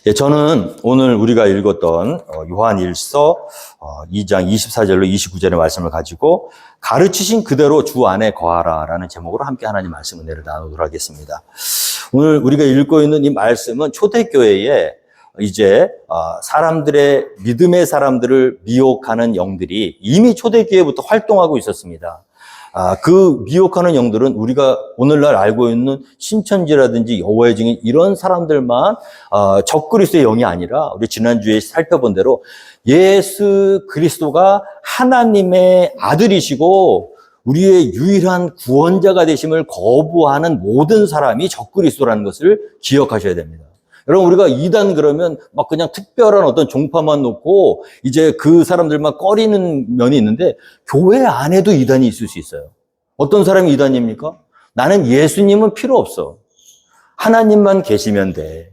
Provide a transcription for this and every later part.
예, 저는 오늘 우리가 읽었던 요한일서 2장 24절로 29절의 말씀을 가지고 가르치신 그대로 주 안에 거하라라는 제목으로 함께 하나님 말씀 은혜를 나누도록 하겠습니다. 오늘 우리가 읽고 있는 이 말씀은 초대교회에 이제 사람들의 믿음의 사람들을 미혹하는 영들이 이미 초대교회부터 활동하고 있었습니다. 그 미혹하는 영들은 우리가 오늘날 알고 있는 신천지라든지 여호와의 증인 이런 사람들만 적그리스도의 영이 아니라 우리 지난주에 살펴본 대로 예수 그리스도가 하나님의 아들이시고 우리의 유일한 구원자가 되심을 거부하는 모든 사람이 적그리스도라는 것을 기억하셔야 됩니다. 여러분, 우리가 이단 그러면 막 그냥 특별한 어떤 종파만 놓고 이제 그 사람들만 꺼리는 면이 있는데 교회 안에도 이단이 있을 수 있어요. 어떤 사람이 이단입니까? 나는 예수님은 필요 없어. 하나님만 계시면 돼.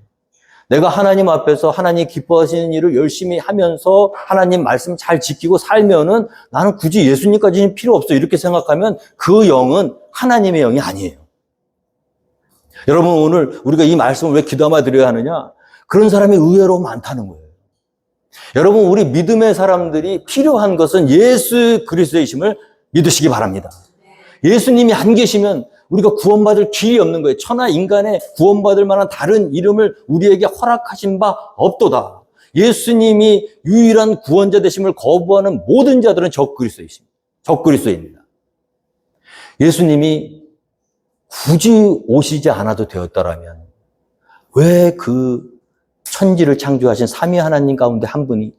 내가 하나님 앞에서 하나님 기뻐하시는 일을 열심히 하면서 하나님 말씀 잘 지키고 살면은 나는 굳이 예수님까지는 필요 없어. 이렇게 생각하면 그 영은 하나님의 영이 아니에요. 여러분, 오늘 우리가 이 말씀을 왜 귀담아 드려야 하느냐? 그런 사람이 의외로 많다는 거예요. 여러분, 우리 믿음의 사람들이 필요한 것은 예수 그리스도이심을 믿으시기 바랍니다. 예수님이 안 계시면 우리가 구원받을 길이 없는 거예요. 천하 인간의 구원받을 만한 다른 이름을 우리에게 허락하신 바 없도다. 예수님이 유일한 구원자 되심을 거부하는 모든 자들은 적그리스도입니다. 예수님이 굳이 오시지 않아도 되었다라면 왜 그 천지를 창조하신 삼위 하나님 가운데 한 분이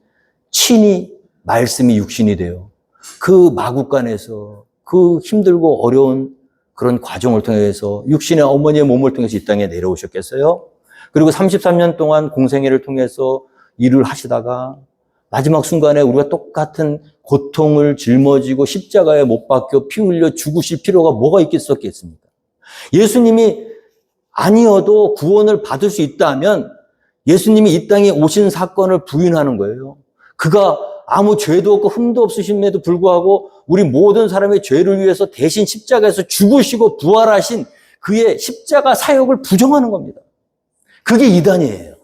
친히 말씀이 육신이 되어 그 마국간에서 그 힘들고 어려운 그런 과정을 통해서 육신의 어머니의 몸을 통해서 이 땅에 내려오셨겠어요? 그리고 33년 동안 공생애를 통해서 일을 하시다가 마지막 순간에 우리가 똑같은 고통을 짊어지고 십자가에 못 박혀 피 흘려 죽으실 필요가 뭐가 있겠습니까? 예수님이 아니어도 구원을 받을 수 있다면 예수님이 이 땅에 오신 사건을 부인하는 거예요. 그가 아무 죄도 없고 흠도 없으심에도 불구하고 우리 모든 사람의 죄를 위해서 대신 십자가에서 죽으시고 부활하신 그의 십자가 사역을 부정하는 겁니다. 그게 이단이에요.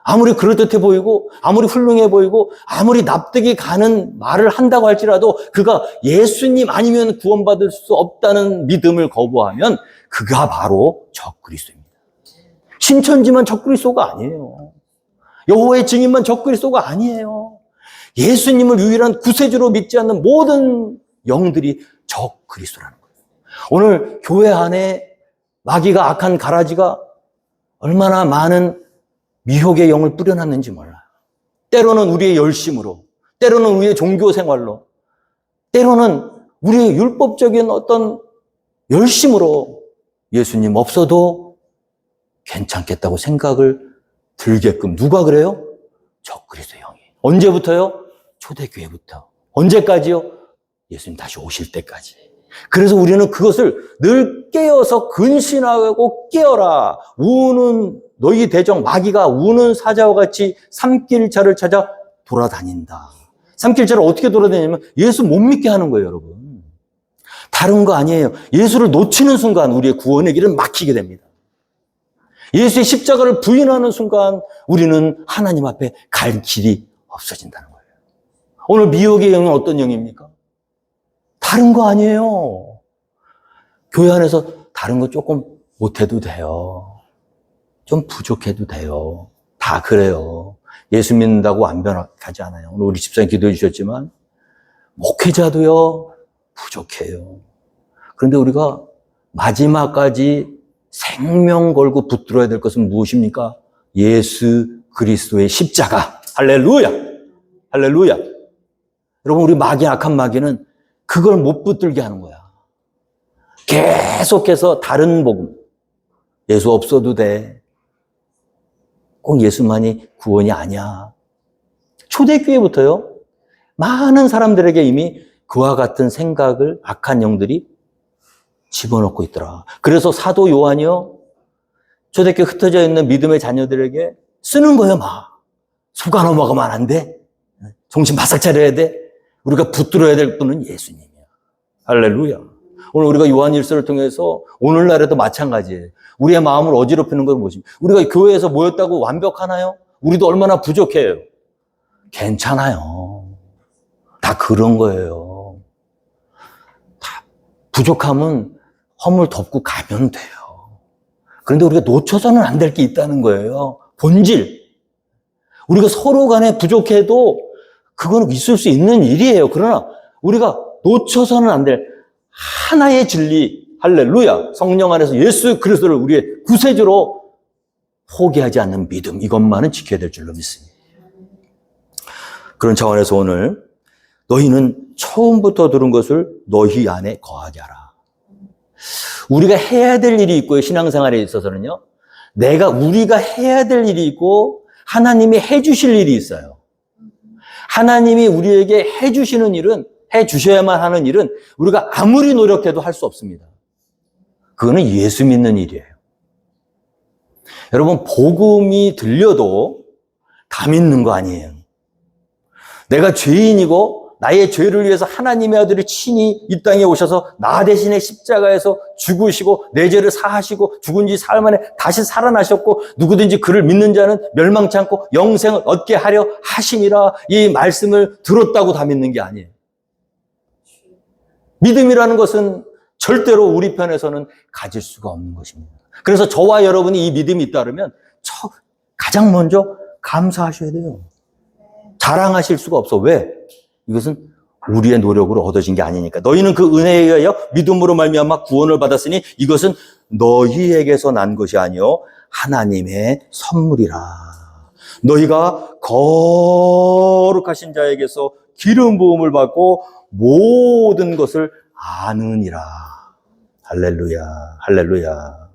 아무리 그럴듯해 보이고 아무리 훌륭해 보이고 아무리 납득이 가는 말을 한다고 할지라도 그가 예수님 아니면 구원받을 수 없다는 믿음을 거부하면 그가 바로 적그리스도입니다. 신천지만 적그리스도가 아니에요. 여호와의 증인만 적그리스도가 아니에요. 예수님을 유일한 구세주로 믿지 않는 모든 영들이 적그리스도라는 거예요. 오늘 교회 안에 마귀가 악한 가라지가 얼마나 많은 미혹의 영을 뿌려놨는지 몰라요. 때로는 우리의 열심으로, 때로는 우리의 종교 생활로, 때로는 우리의 율법적인 어떤 열심으로 예수님 없어도 괜찮겠다고 생각을 들게끔 누가 그래요? 적그리스도 영이. 언제부터요? 초대교회부터. 언제까지요? 예수님 다시 오실 때까지. 그래서 우리는 그것을 늘 깨어서 근신하고 깨어라. 우는 너희 대적 마귀가 우는 사자와 같이 삼킬자를 찾아 돌아다닌다. 삼킬자를 어떻게 돌아다니냐면 예수 못 믿게 하는 거예요, 여러분. 다른 거 아니에요. 예수를 놓치는 순간 우리의 구원의 길은 막히게 됩니다. 예수의 십자가를 부인하는 순간 우리는 하나님 앞에 갈 길이 없어진다는 거예요. 오늘 미혹의 영은 어떤 영입니까? 다른 거 아니에요. 교회 안에서 다른 거 조금 못해도 돼요. 좀 부족해도 돼요. 다 그래요. 예수 믿는다고 완벽하지 않아요. 오늘 우리 집사님 기도해 주셨지만 목회자도요 부족해요. 그런데 우리가 마지막까지 생명 걸고 붙들어야 될 것은 무엇입니까? 예수 그리스도의 십자가. 할렐루야. 할렐루야. 여러분, 우리 마귀, 악한 마귀는 그걸 못 붙들게 하는 거야. 계속해서 다른 복음. 예수 없어도 돼. 꼭 예수만이 구원이 아니야. 초대교회부터요, 많은 사람들에게 이미 그와 같은 생각을 악한 영들이 집어넣고 있더라. 그래서 사도 요한이요, 초대교회 흩어져 있는 믿음의 자녀들에게 쓰는 거예요, 막. 속아 넘어가면 안 돼. 정신 바싹 차려야 돼. 우리가 붙들어야 될 분은 예수님이야. 할렐루야. 오늘 우리가 요한일서를 통해서 오늘날에도 마찬가지예요. 우리의 마음을 어지럽히는 건 무엇입니까? 우리가 교회에서 모였다고 완벽하나요? 우리도 얼마나 부족해요. 괜찮아요. 다 그런 거예요. 다 부족함은 허물 덮고 가면 돼요. 그런데 우리가 놓쳐서는 안 될 게 있다는 거예요. 본질. 우리가 서로 간에 부족해도 그거는 있을 수 있는 일이에요. 그러나 우리가 놓쳐서는 안 될 하나의 진리, 할렐루야, 성령 안에서 예수 그리스도를 우리의 구세주로 포기하지 않는 믿음, 이것만은 지켜야 될 줄로 믿습니다. 그런 차원에서 오늘 너희는 처음부터 들은 것을 너희 안에 거하게 하라. 우리가 해야 될 일이 있고요. 신앙생활에 있어서는요. 우리가 해야 될 일이 있고 하나님이 해주실 일이 있어요. 하나님이 우리에게 해주시는 일은, 해주셔야만 하는 일은 우리가 아무리 노력해도 할 수 없습니다. 그거는 예수 믿는 일이에요. 여러분, 복음이 들려도 다 믿는 거 아니에요. 내가 죄인이고 나의 죄를 위해서 하나님의 아들이 친히 이 땅에 오셔서 나 대신에 십자가에서 죽으시고 내 죄를 사하시고 죽은 지 사흘 만에 다시 살아나셨고 누구든지 그를 믿는 자는 멸망치 않고 영생을 얻게 하려 하심이라, 이 말씀을 들었다고 다 믿는 게 아니에요. 믿음이라는 것은 절대로 우리 편에서는 가질 수가 없는 것입니다. 그래서 저와 여러분이 이 믿음이 있다면 가장 먼저 감사하셔야 돼요. 자랑하실 수가 없어. 왜? 이것은 우리의 노력으로 얻어진 게 아니니까. 너희는 그 은혜에 의하여 믿음으로 말미암아 구원을 받았으니 이것은 너희에게서 난 것이 아니요 하나님의 선물이라. 너희가 거룩하신 자에게서 기름 부음을 받고 모든 것을 아느니라. 할렐루야, 할렐루야.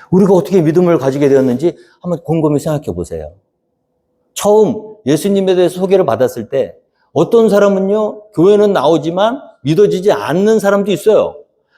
우리가 어떻게 믿음을 가지게 되었는지 한번 곰곰이 생각해 보세요. 처음 예수님에 대해서 소개를 받았을 때 어떤 사람은요, 교회는 나오지만 믿어지지 않는 사람도 있어요.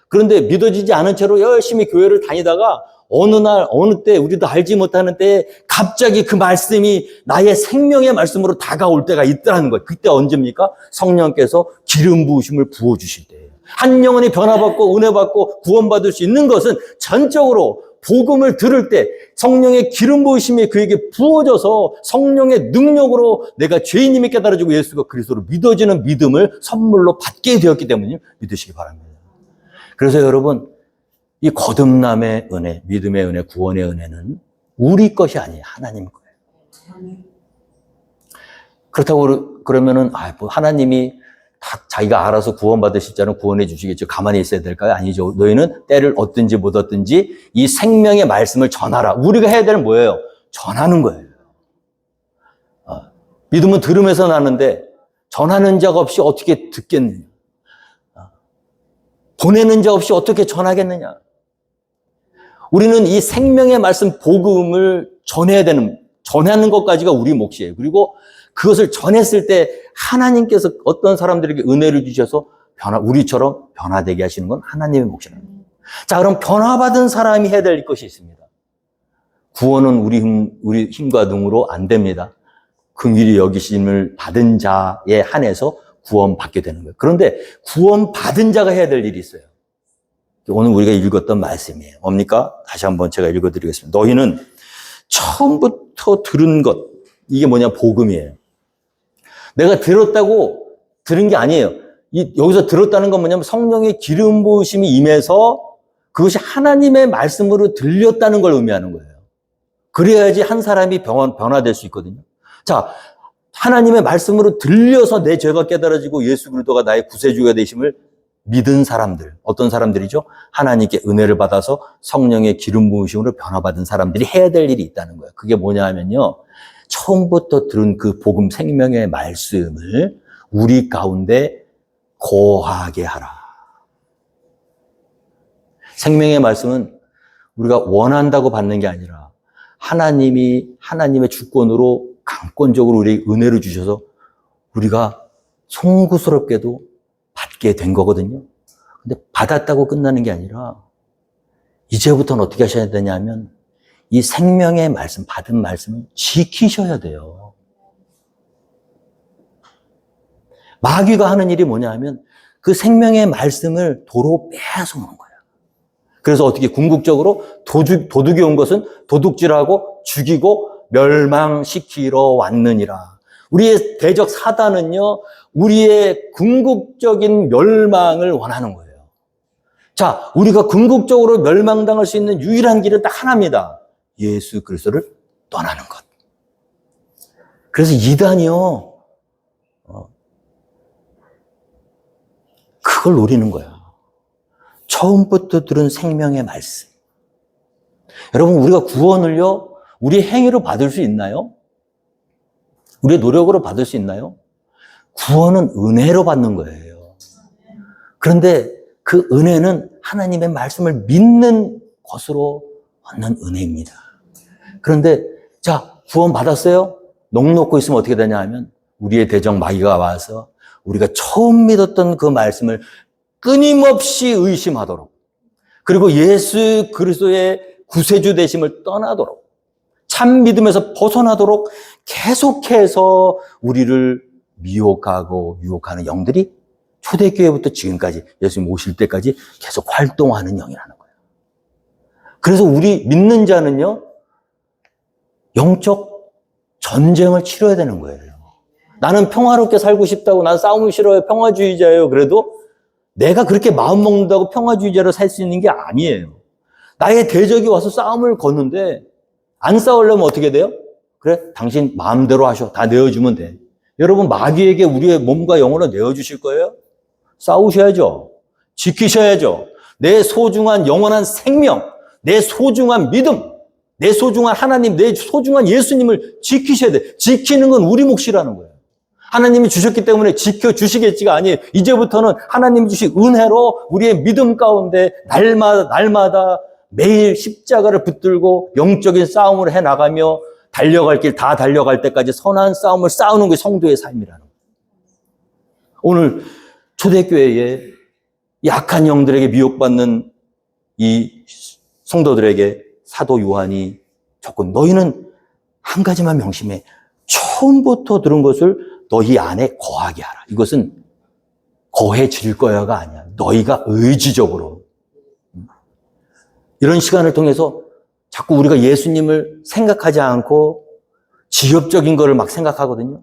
그런데 믿어지지 않은 채로 열심히 교회를 다니다가 어느 날, 어느 때, 우리도 알지 못하는 때에 갑자기 그 말씀이 나의 생명의 말씀으로 다가올 때가 있다는 거예요. 그때 언제입니까? 성령께서 기름 부으심을 부어주실 때예요. 한 영혼이 변화받고 은혜받고 구원받을 수 있는 것은 전적으로 복음을 들을 때 성령의 기름 부으심이 그에게 부어져서 성령의 능력으로 내가 죄인임이 깨달아지고 예수가 그리스도로 믿어지는 믿음을 선물로 받게 되었기 때문에 믿으시기 바랍니다. 그래서 여러분, 이 거듭남의 은혜, 믿음의 은혜, 구원의 은혜는 우리 것이 아니에요. 하나님 거예요. 그렇다고 그러면은 하나님이 다 자기가 알아서 구원받으실 자는 구원해 주시겠죠. 가만히 있어야 될까요? 아니죠. 너희는 때를 얻든지 못 얻든지 이 생명의 말씀을 전하라. 우리가 해야 되는 뭐예요? 전하는 거예요. 믿음은 들음에서 나는데 전하는 자가 없이 어떻게 듣겠느냐. 보내는 자 없이 어떻게 전하겠느냐. 우리는 이 생명의 말씀 복음을 전하는 것까지가 우리 몫이에요. 그리고 그것을 전했을 때 하나님께서 어떤 사람들에게 은혜를 주셔서 우리처럼 변화되게 하시는 건 하나님의 몫이랍니다. 자, 그럼 변화받은 사람이 해야 될 것이 있습니다. 구원은 우리 힘과 능으로 안 됩니다. 긍휼히 여기심을 받은 자에 한해서 구원받게 되는 거예요. 그런데 구원받은 자가 해야 될 일이 있어요. 오늘 우리가 읽었던 말씀이에요. 뭡니까? 다시 한번 제가 읽어드리겠습니다. 너희는 처음부터 들은 것, 이게 뭐냐? 복음이에요. 내가 들었다고 들은 게 아니에요. 여기서 들었다는 건 뭐냐면 성령의 기름 부으심이 임해서 그것이 하나님의 말씀으로 들렸다는 걸 의미하는 거예요. 그래야지 한 사람이 변화될 수 있거든요. 자, 하나님의 말씀으로 들려서 내 죄가 깨달아지고 예수 그리스도가 나의 구세주가 되심을 믿은 사람들, 어떤 사람들이죠? 하나님께 은혜를 받아서 성령의 기름 부으심으로 변화받은 사람들이 해야 될 일이 있다는 거예요. 그게 뭐냐 하면요, 처음부터 들은 그 복음 생명의 말씀을 우리 가운데 거하게 하라. 생명의 말씀은 우리가 원한다고 받는 게 아니라 하나님이 하나님의 주권으로 강권적으로 우리에게 은혜를 주셔서 우리가 송구스럽게도 받게 된 거거든요. 근데 받았다고 끝나는 게 아니라 이제부터는 어떻게 하셔야 되냐면 이 생명의 말씀, 받은 말씀을 지키셔야 돼요. 마귀가 하는 일이 뭐냐 하면 그 생명의 말씀을 도로 빼앗아오는 거예요. 그래서 어떻게 궁극적으로 도둑이 온 것은 도둑질하고 죽이고 멸망시키러 왔느니라. 우리의 대적 사단은요, 우리의 궁극적인 멸망을 원하는 거예요. 자, 우리가 궁극적으로 멸망당할 수 있는 유일한 길은 딱 하나입니다. 예수 그리스도를 떠나는 것. 그래서 이단이요, 그걸 노리는 거야. 처음부터 들은 생명의 말씀. 여러분, 우리가 구원을요, 우리의 행위로 받을 수 있나요? 우리의 노력으로 받을 수 있나요? 구원은 은혜로 받는 거예요. 그런데 그 은혜는 하나님의 말씀을 믿는 것으로 얻는 은혜입니다. 그런데 자, 구원 받았어요? 넋 놓고 있으면 어떻게 되냐 하면 우리의 대적 마귀가 와서 우리가 처음 믿었던 그 말씀을 끊임없이 의심하도록, 그리고 예수 그리스도의 구세주 되심을 떠나도록, 참 믿음에서 벗어나도록 계속해서 우리를 미혹하고 유혹하는 영들이 초대교회부터 지금까지 예수님 오실 때까지 계속 활동하는 영이라는 거예요. 그래서 우리 믿는 자는요, 영적 전쟁을 치러야 되는 거예요. 나는 평화롭게 살고 싶다고, 난 싸움을 싫어요, 평화주의자예요. 그래도 내가 그렇게 마음먹는다고 평화주의자로 살 수 있는 게 아니에요. 나의 대적이 와서 싸움을 걷는데 안 싸우려면 어떻게 돼요? 그래, 당신 마음대로 하셔. 다 내어주면 돼. 여러분, 마귀에게 우리의 몸과 영혼을 내어주실 거예요? 싸우셔야죠. 지키셔야죠. 내 소중한 영원한 생명, 내 소중한 믿음, 내 소중한 하나님, 내 소중한 예수님을 지키셔야 돼. 지키는 건 우리 몫이라는 거예요. 하나님이 주셨기 때문에 지켜주시겠지가 아니에요. 이제부터는 하나님이 주신 은혜로 우리의 믿음 가운데 날마다 매일 십자가를 붙들고 영적인 싸움을 해나가며 달려갈 길 다 달려갈 때까지 선한 싸움을 싸우는 게 성도의 삶이라는 거예요. 오늘 초대교회에 약한 영들에게 미혹받는 이 성도들에게 사도 요한이 조금, 너희는 한 가지만 명심해. 처음부터 들은 것을 너희 안에 거하게 하라. 이것은 거해질 거야가 아니야. 너희가 의지적으로. 이런 시간을 통해서 자꾸 우리가 예수님을 생각하지 않고 지엽적인 거를 막 생각하거든요.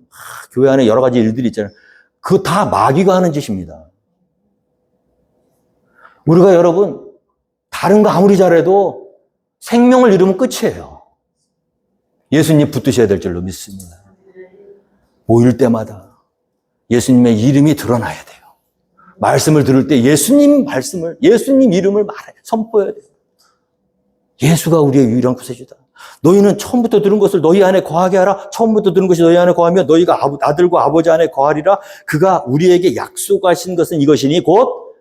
교회 안에 여러 가지 일들이 있잖아요. 그거 다 마귀가 하는 짓입니다. 우리가 여러분, 다른 거 아무리 잘해도 생명을 잃으면 끝이에요. 예수님 붙드셔야 될 줄로 믿습니다. 모일 때마다 예수님의 이름이 드러나야 돼요. 말씀을 들을 때 예수님 말씀을, 예수님 이름을 선포해야 돼요. 예수가 우리의 유일한 구세주다. 너희는 처음부터 들은 것을 너희 안에 거하게 하라. 처음부터 들은 것이 너희 안에 거하며 너희가 아들과 아버지 안에 거하리라. 그가 우리에게 약속하신 것은 이것이니 곧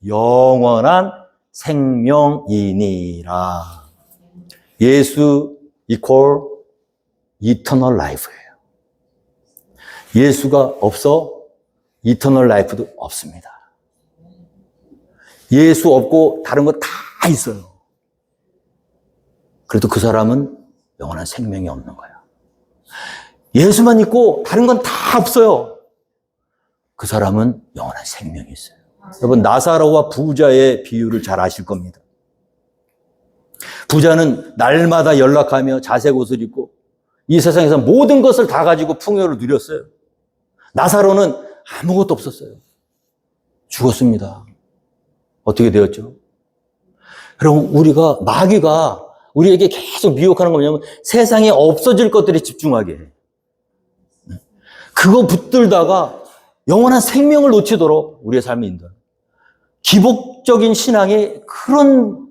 영원한 생명이니라. 예수 이퀄 이터널 라이프예요. 예수가 없어 이터널 라이프도 없습니다. 예수 없고 다른 거 다 있어요. 그래도 그 사람은 영원한 생명이 없는 거야. 예수만 있고 다른 건 다 없어요. 그 사람은 영원한 생명이 있어요. 여러분, 나사로와 부자의 비유를 잘 아실 겁니다. 부자는 날마다 연락하며 자색 옷을 입고 이 세상에서 모든 것을 다 가지고 풍요를 누렸어요. 나사로는 아무것도 없었어요. 죽었습니다. 어떻게 되었죠? 여러분, 마귀가 우리에게 계속 미혹하는 건 뭐냐면 세상에 없어질 것들에 집중하게 해. 그거 붙들다가 영원한 생명을 놓치도록 우리의 삶이 인도하는, 기복적인 신앙이 그런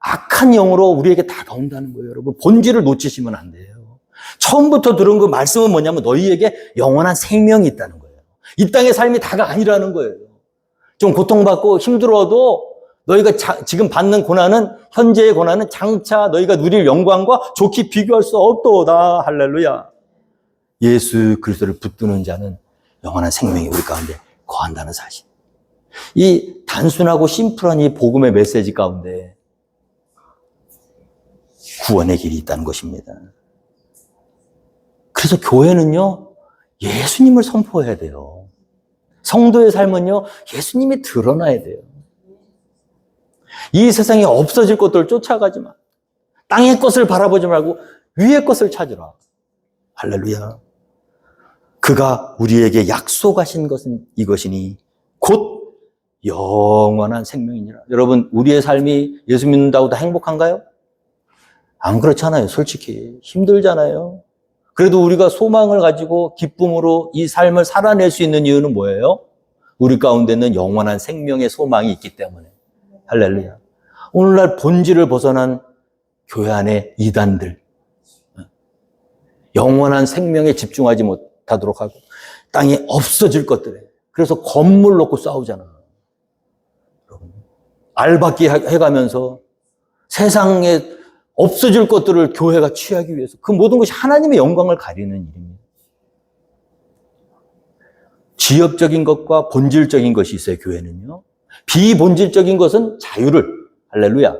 악한 영으로 우리에게 다가온다는 거예요. 여러분, 본질을 놓치시면 안 돼요. 처음부터 들은 그 말씀은 뭐냐면 너희에게 영원한 생명이 있다는 거예요. 이 땅의 삶이 다가 아니라는 거예요. 좀 고통받고 힘들어도 너희가 지금 받는 고난은, 현재의 고난은 장차 너희가 누릴 영광과 좋게 비교할 수 없도다. 할렐루야. 예수 그리스도를 붙드는 자는 영원한 생명이 우리 가운데 거한다는 사실. 이 단순하고 심플한 이 복음의 메시지 가운데 구원의 길이 있다는 것입니다. 그래서 교회는요, 예수님을 선포해야 돼요. 성도의 삶은요, 예수님이 드러나야 돼요. 이 세상에 없어질 것들을 쫓아가지 마. 땅의 것을 바라보지 말고 위의 것을 찾으라. 할렐루야. 그가 우리에게 약속하신 것은 이것이니 곧 영원한 생명이니라. 여러분, 우리의 삶이 예수 믿는다고 다 행복한가요? 안 그렇잖아요. 솔직히 힘들잖아요. 그래도 우리가 소망을 가지고 기쁨으로 이 삶을 살아낼 수 있는 이유는 뭐예요? 우리 가운데는 영원한 생명의 소망이 있기 때문에. 할렐루야. 오늘날 본질을 벗어난 교회 안의 이단들, 영원한 생명에 집중하지 못하도록 하고 땅에 없어질 것들에, 그래서 건물 놓고 싸우잖아. 알박기 해가면서 세상에 없어질 것들을 교회가 취하기 위해서, 그 모든 것이 하나님의 영광을 가리는 일입니다. 지엽적인 것과 본질적인 것이 있어요. 교회는요. 비본질적인 것은 자유를, 할렐루야.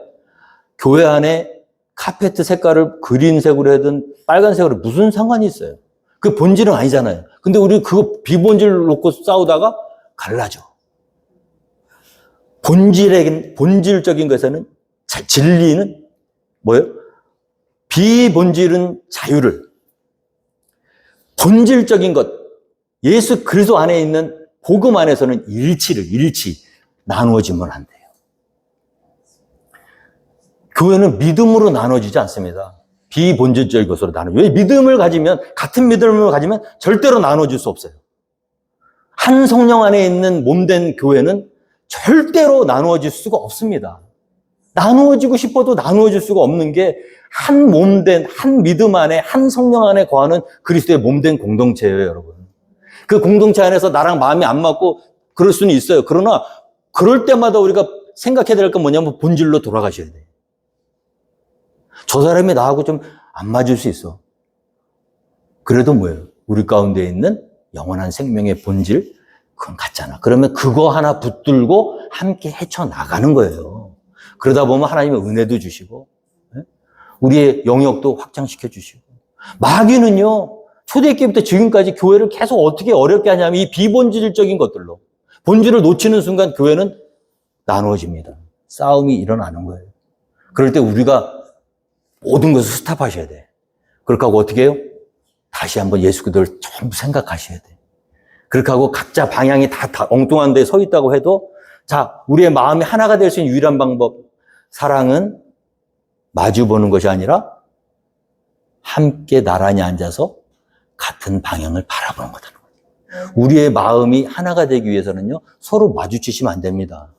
교회 안에 카페트 색깔을 그린색으로 하든 빨간색으로 무슨 상관이 있어요? 그 본질은 아니잖아요. 근데 우리 그거 비본질을 놓고 싸우다가 갈라져. 본질적인 것에는, 진리는 뭐예요? 비본질은 자유를, 본질적인 것, 예수 그리스도 안에 있는 복음 안에서는 일치 나누어지면 안 돼요. 교회는 믿음으로 나눠지지 않습니다. 비본질적인 것으로 나눠져요. 왜? 믿음을 가지면, 같은 믿음을 가지면 절대로 나눠질 수 없어요. 한 성령 안에 있는 몸된 교회는 절대로 나누어질 수가 없습니다. 나누어지고 싶어도 나누어질 수가 없는 게 한 몸된, 한 믿음 안에, 한 성령 안에 거하는 그리스도의 몸된 공동체예요, 여러분. 그 공동체 안에서 나랑 마음이 안 맞고 그럴 수는 있어요. 그러나 그럴 때마다 우리가 생각해야 될 건 뭐냐면 본질로 돌아가셔야 돼요. 저 사람이 나하고 좀 안 맞을 수 있어. 그래도 뭐예요? 우리 가운데 있는 영원한 생명의 본질, 그건 같잖아. 그러면 그거 하나 붙들고 함께 헤쳐나가는 거예요. 그러다 보면 하나님의 은혜도 주시고, 우리의 영역도 확장시켜 주시고. 마귀는요, 초대교회부터 지금까지 교회를 계속 어떻게 어렵게 하냐면 이 비본질적인 것들로, 본질을 놓치는 순간 교회는 나누어집니다. 싸움이 일어나는 거예요. 그럴 때 우리가 모든 것을 스탑하셔야 돼. 그렇게 하고 어떻게 해요? 다시 한번 예수 그리스도를 전부 생각하셔야 돼. 그렇게 하고 각자 방향이 다 엉뚱한 데에 서 있다고 해도, 자, 우리의 마음이 하나가 될 수 있는 유일한 방법, 사랑은 마주보는 것이 아니라 함께 나란히 앉아서 같은 방향을 바라보는 거다. 우리의 마음이 하나가 되기 위해서는요, 서로 마주치시면 안 됩니다.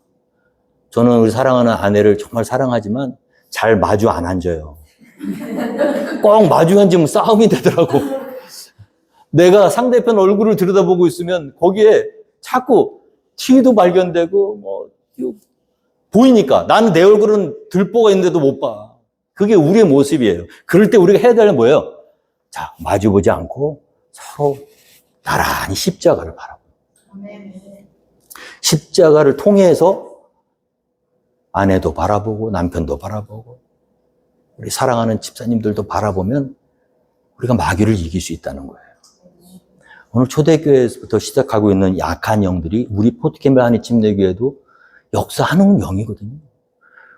저는 우리 사랑하는 아내를 정말 사랑하지만 잘 마주 안 앉아요. 꼭 마주 앉으면 싸움이 되더라고. 내가 상대편 얼굴을 들여다보고 있으면 거기에 자꾸 티도 발견되고 보이니까 나는 내 얼굴은 들보가 있는데도 못 봐. 그게 우리의 모습이에요. 그럴 때 우리가 해야 될 건 뭐예요? 자, 마주보지 않고 서로 나란히 십자가를 바라보고, 십자가를 통해서 아내도 바라보고 남편도 바라보고 우리 사랑하는 집사님들도 바라보면 우리가 마귀를 이길 수 있다는 거예요. 오늘 초대교회에서부터 시작하고 있는 약한 영들이 우리 포트캠프 한인 침례교회도 역사하는 영이거든요.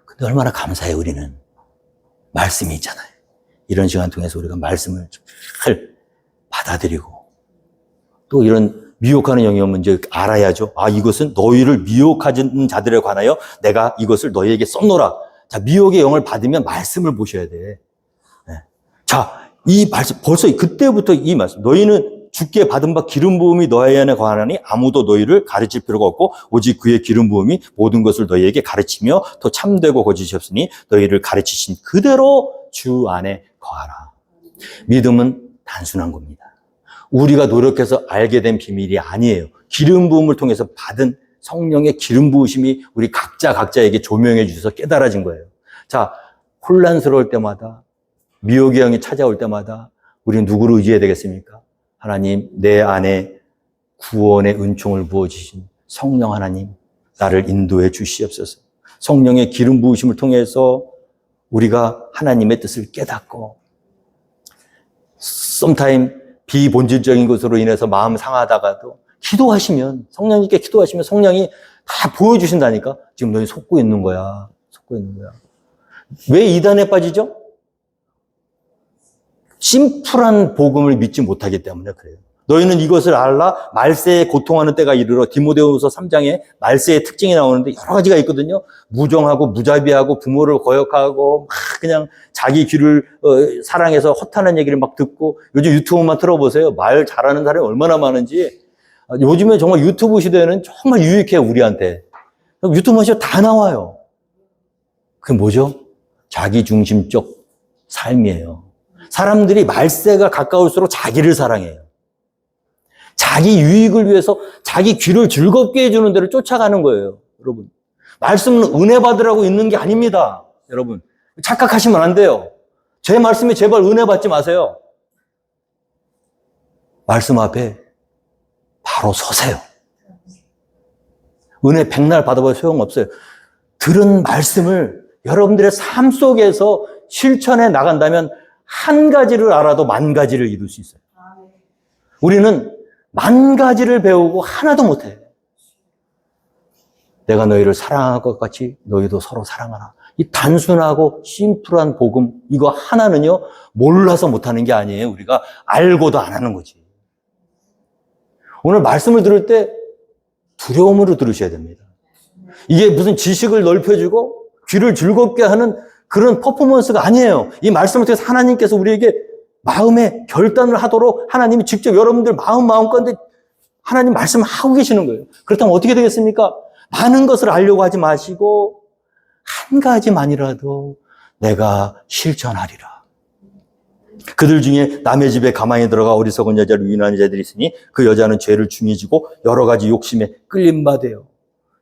근데 얼마나 감사해요. 우리는 말씀이 있잖아요. 이런 시간 통해서 우리가 말씀을 잘 받아들이고, 또 이런 미혹하는 영이 오면 이제 알아야죠. 아, 이것은 너희를 미혹하는 자들에 관하여 내가 이것을 너희에게 썼노라. 자, 미혹의 영을 받으면 말씀을 보셔야 돼. 네. 자, 이 말씀, 벌써 그때부터 이 말씀, 너희는 주께 받은 바 기름 부음이 너희 안에 거하나니 아무도 너희를 가르칠 필요가 없고 오직 그의 기름 부음이 모든 것을 너희에게 가르치며 더 참되고 거짓이 없으니 너희를 가르치신 그대로 주 안에 거하라. 믿음은 단순한 겁니다. 우리가 노력해서 알게 된 비밀이 아니에요. 기름 부음을 통해서 받은 성령의 기름 부으심이 우리 각자에게 조명해 주셔서 깨달아진 거예요. 자, 혼란스러울 때마다, 미혹의 영이 찾아올 때마다 우리는 누구를 의지해야 되겠습니까? 하나님, 내 안에 구원의 은총을 부어주신 성령 하나님, 나를 인도해 주시옵소서. 성령의 기름 부으심을 통해서 우리가 하나님의 뜻을 깨닫고, sometime 비본질적인 것으로 인해서 마음 상하다가도 기도하시면, 성령님께 기도하시면 성령이 다 보여주신다니까. 지금 너희 속고 있는 거야. 속고 있는 거야. 왜 이단에 빠지죠? 심플한 복음을 믿지 못하기 때문에 그래요. 너희는 이것을 알라. 말세에 고통하는 때가 이르러. 디모데후서 3장에 말세의 특징이 나오는데 여러 가지가 있거든요. 무정하고 무자비하고 부모를 거역하고 막 그냥 자기 귀를 사랑해서 허탄한 얘기를 막 듣고, 요즘 유튜브만 틀어보세요. 말 잘하는 사람이 얼마나 많은지. 요즘에 정말 유튜브 시대는 정말 유익해요, 우리한테. 유튜브 하시면 다 나와요. 그게 뭐죠? 자기중심적 삶이에요. 사람들이 말세가 가까울수록 자기를 사랑해요. 자기 유익을 위해서 자기 귀를 즐겁게 해주는 데를 쫓아가는 거예요. 여러분, 말씀은 은혜 받으라고 있는 게 아닙니다. 여러분, 착각하시면 안 돼요. 제 말씀에 제발 은혜 받지 마세요. 말씀 앞에 바로 서세요. 은혜 백날 받아봐도 소용없어요. 들은 말씀을 여러분들의 삶 속에서 실천해 나간다면 한 가지를 알아도 만 가지를 이룰 수 있어요. 우리는 만 가지를 배우고 하나도 못해. 내가 너희를 사랑할 것 같이 너희도 서로 사랑하라. 이 단순하고 심플한 복음, 이거 하나는요, 몰라서 못하는 게 아니에요. 우리가 알고도 안 하는 거지. 오늘 말씀을 들을 때 두려움으로 들으셔야 됩니다. 이게 무슨 지식을 넓혀주고 귀를 즐겁게 하는 그런 퍼포먼스가 아니에요. 이 말씀을 통해서 하나님께서 우리에게 마음의 결단을 하도록 하나님이 직접 여러분들 마음가운데 하나님 말씀하고 계시는 거예요. 그렇다면 어떻게 되겠습니까? 많은 것을 알려고 하지 마시고 한 가지만이라도 내가 실천하리라. 그들 중에 남의 집에 가만히 들어가 어리석은 여자를 유인하는 자들이 있으니 그 여자는 죄를 중히 지고 여러 가지 욕심에 끌림받아요.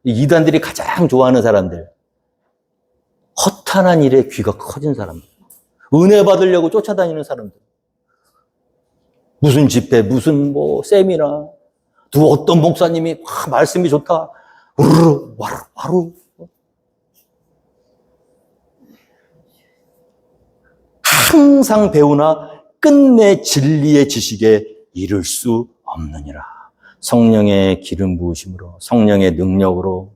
이단들이 가장 좋아하는 사람들, 허탄한 일에 귀가 커진 사람들, 은혜 받으려고 쫓아다니는 사람들, 무슨 집회, 무슨 세미나, 누구 어떤 목사님이 말씀이 좋다, 우르르 와루 항상 배우나 끝내 진리의 지식에 이를 수 없느니라. 성령의 기름 부으심으로, 성령의 능력으로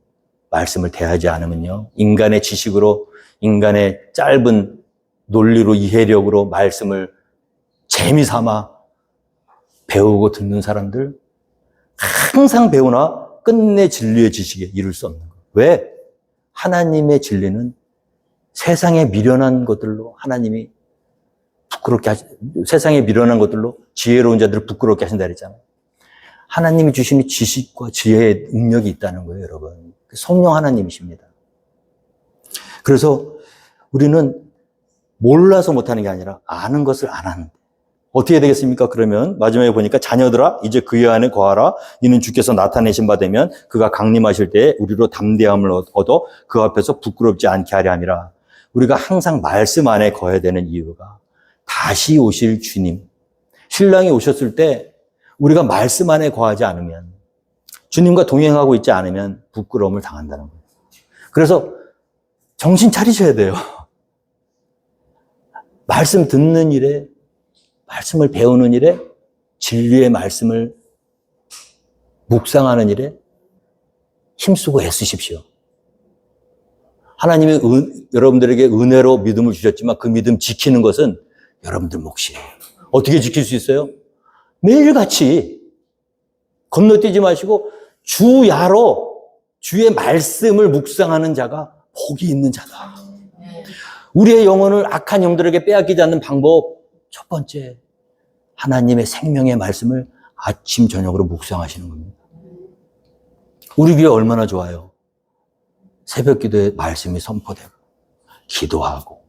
말씀을 대하지 않으면요, 인간의 지식으로, 인간의 짧은 논리로, 이해력으로 말씀을 재미삼아 배우고 듣는 사람들, 항상 배우나 끝내 진리의 지식에 이를 수 없는 거예요. 왜? 하나님의 진리는 세상에 미련한 것들로 하나님이 세상에 미련한 것들로 지혜로운 자들을 부끄럽게 하신다 그랬잖아요. 하나님이 주시는 지식과 지혜의 능력이 있다는 거예요, 여러분. 성령 하나님이십니다. 그래서 우리는 몰라서 못하는 게 아니라 아는 것을 안 하는데 어떻게 되겠습니까? 그러면 마지막에 보니까 자녀들아 이제 그의 안에 거하라. 이는 주께서 나타내신 바 되면 그가 강림하실 때에 우리로 담대함을 얻어 그 앞에서 부끄럽지 않게 하려 함이라. 우리가 항상 말씀 안에 거해야 되는 이유가 다시 오실 주님, 신랑이 오셨을 때 우리가 말씀 안에 거하지 않으면, 주님과 동행하고 있지 않으면 부끄러움을 당한다는 거예요. 그래서 정신 차리셔야 돼요. 말씀 듣는 일에, 말씀을 배우는 일에, 진리의 말씀을 묵상하는 일에 힘쓰고 애쓰십시오. 하나님이 여러분들에게 은혜로 믿음을 주셨지만 그 믿음 지키는 것은 여러분들 몫이에요. 어떻게 지킬 수 있어요? 매일같이 건너뛰지 마시고 주야로 주의 말씀을 묵상하는 자가 복이 있는 자다. 우리의 영혼을 악한 영들에게 빼앗기지 않는 방법, 첫 번째, 하나님의 생명의 말씀을 아침 저녁으로 묵상하시는 겁니다. 우리 교회 얼마나 좋아요. 새벽 기도에 말씀이 선포되고 기도하고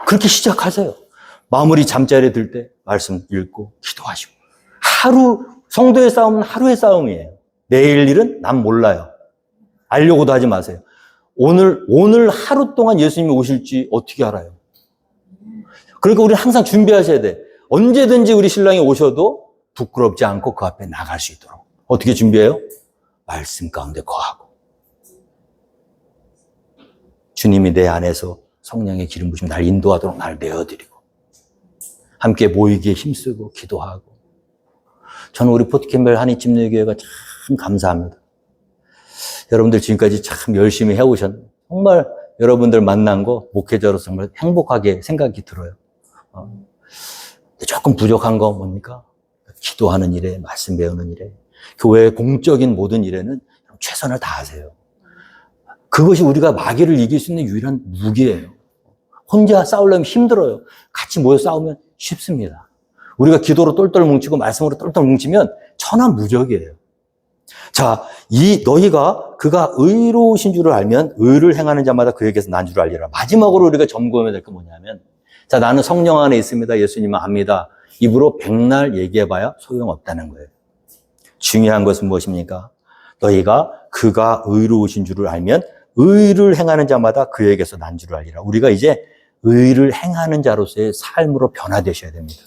그렇게 시작하세요. 마무리 잠자리에 들 때 말씀 읽고 기도하시고. 하루, 성도의 싸움은 하루의 싸움이에요. 내일 일은 난 몰라요. 알려고도 하지 마세요. 오늘 하루 동안 예수님이 오실지 어떻게 알아요? 그러니까 우리 항상 준비하셔야 돼. 언제든지 우리 신랑이 오셔도 부끄럽지 않고 그 앞에 나갈 수 있도록. 어떻게 준비해요? 말씀 가운데 거하고. 주님이 내 안에서 성령의 기름 부으시면 날 인도하도록 날 내어드리고 함께 모이기에 힘쓰고 기도하고 저는 우리 포트캠벨 한인침례교회가 참 감사합니다. 여러분들 지금까지 참 열심히 해오셨는데 정말 여러분들 만난 거 목회자로서 정말 행복하게 생각이 들어요. 조금 부족한 거 뭡니까? 기도하는 일에, 말씀 배우는 일에, 교회의 공적인 모든 일에는 최선을 다하세요. 그것이 우리가 마귀를 이길 수 있는 유일한 무기예요. 혼자 싸우려면 힘들어요. 같이 모여 싸우면 쉽습니다. 우리가 기도로 똘똘 뭉치고 말씀으로 똘똘 뭉치면 천하무적이에요. 자, 너희가 그가 의로우신 줄을 알면 의를 행하는 자마다 그에게서 난 줄을 알리라. 마지막으로 우리가 점검해야 될 게 뭐냐면, 자, 나는 성령 안에 있습니다. 예수님은 압니다. 입으로 백날 얘기해봐야 소용없다는 거예요. 중요한 것은 무엇입니까? 너희가 그가 의로우신 줄을 알면 의를 행하는 자마다 그에게서 난 줄을 알리라. 우리가 이제 의를 행하는 자로서의 삶으로 변화되셔야 됩니다.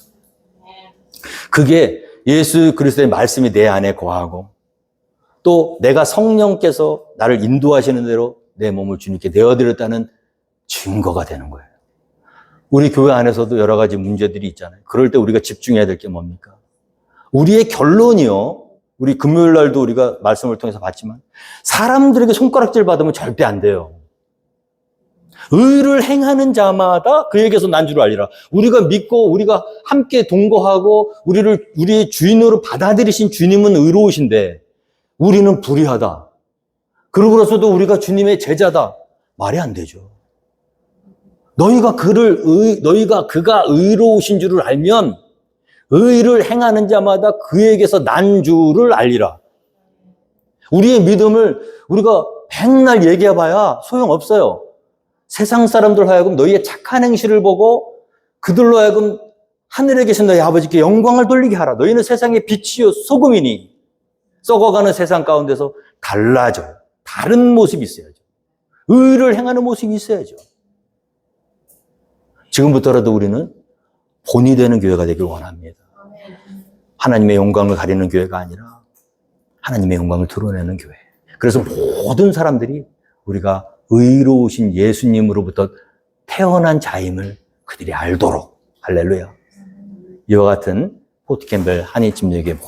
그게 예수 그리스도의 말씀이 내 안에 거하고 또 내가 성령께서 나를 인도하시는 대로 내 몸을 주님께 내어드렸다는 증거가 되는 거예요. 우리 교회 안에서도 여러 가지 문제들이 있잖아요. 그럴 때 우리가 집중해야 될 게 뭡니까? 우리의 결론이요. 우리 금요일 날도 우리가 말씀을 통해서 봤지만 사람들에게 손가락질 받으면 절대 안 돼요. 의를 행하는 자마다 그에게서 난 줄을 알리라. 우리가 믿고 우리가 함께 동거하고 우리의 주인으로 받아들이신 주님은 의로우신데 우리는 불의하다. 그러고서도 우리가 주님의 제자다. 말이 안 되죠. 너희가 그가 의로우신 줄을 알면 의를 행하는 자마다 그에게서 난 줄을 알리라. 우리의 믿음을 우리가 백날 얘기해봐야 소용없어요. 세상 사람들 하여금 너희의 착한 행실을 보고 그들로 하여금 하늘에 계신 너희 아버지께 영광을 돌리게 하라. 너희는 세상의 빛이요 소금이니 썩어가는 세상 가운데서 달라져요. 다른 모습이 있어야죠. 의를 행하는 모습이 있어야죠. 지금부터라도 우리는 본이 되는 교회가 되길 원합니다. 하나님의 영광을 가리는 교회가 아니라 하나님의 영광을 드러내는 교회. 그래서 모든 사람들이 우리가 의로우신 예수님으로부터 태어난 자임을 그들이 알도록, 할렐루야. 이와 같은 포트캠벨 한인침례교회